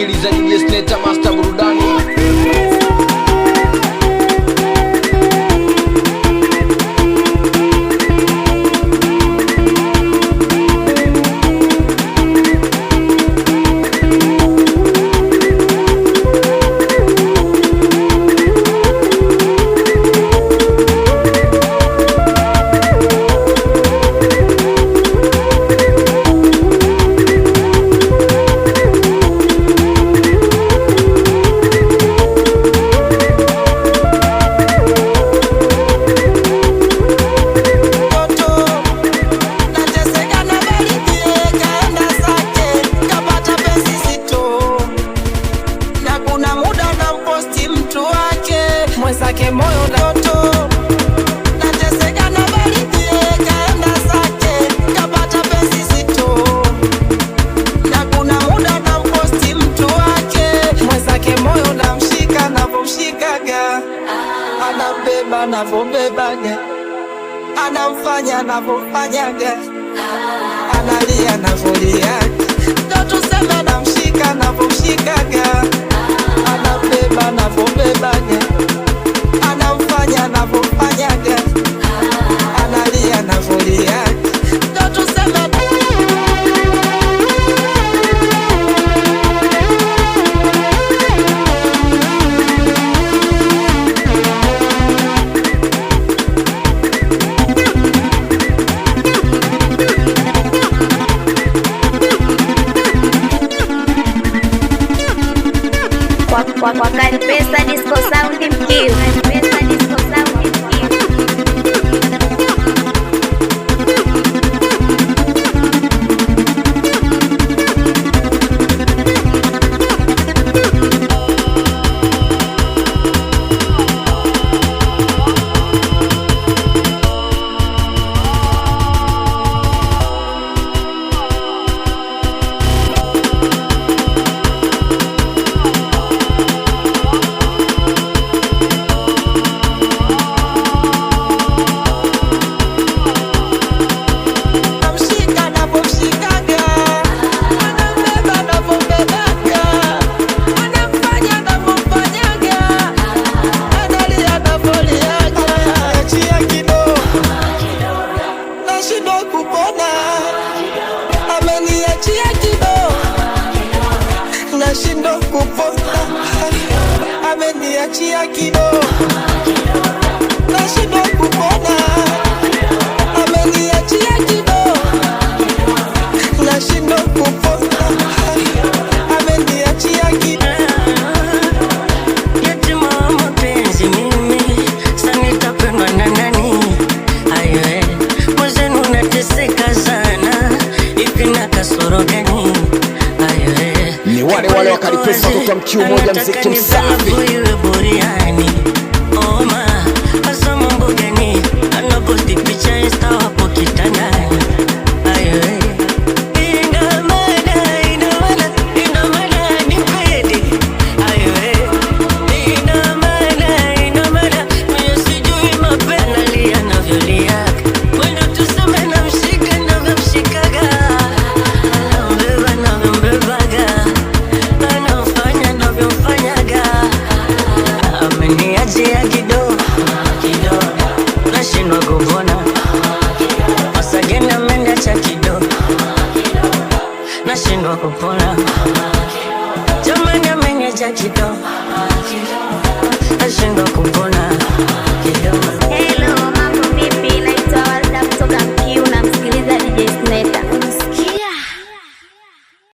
unasikiliza DJ Sneta Master Burudani. Mwenzake moyo ndoto nateseka na baridi kaenda zake kapata pesa zito na kuna muda na mposti mtu wake mwenzake moyo namshika navomshikaga anambeba navombebaga anamfanya navomfanyaga analia navoliaga ndo tuseme namshika navomshikaga anambeba navombebaga anamfanya navyofanyaga analia navoliaga ndo tuseme kwa Kalipesa Disco Sound Mkiu. Kalipesa Disco Sound Mkiu. Nashindo kupona ameniachia kidogo nashindo kupona ameniachia kidogo nashindo kupona ameniachia kidogo yeti mama penzi mimi sanita pendwa na nani ayo mwenzenu nateseka sana ipi na kasoro gani ni wale wa Kalipesa kutoka Mkiu moja mziki msafi iwe buriani oma asa mambo gani anaposti picha insta hapo kitandani ayo ina maana ni kweli ayo ina maana mimi sijui mapenzi lia navyolia mwendo tuseme na mshika navyomshikaga anambeba navyombebaga anafanya navyomfanyaga ameniachia kidogo nashindwa kupona masageni ameniacha kidogo nashindwa kupona jamani ameniacha kidogo nashindwa kupona kidogo. Hello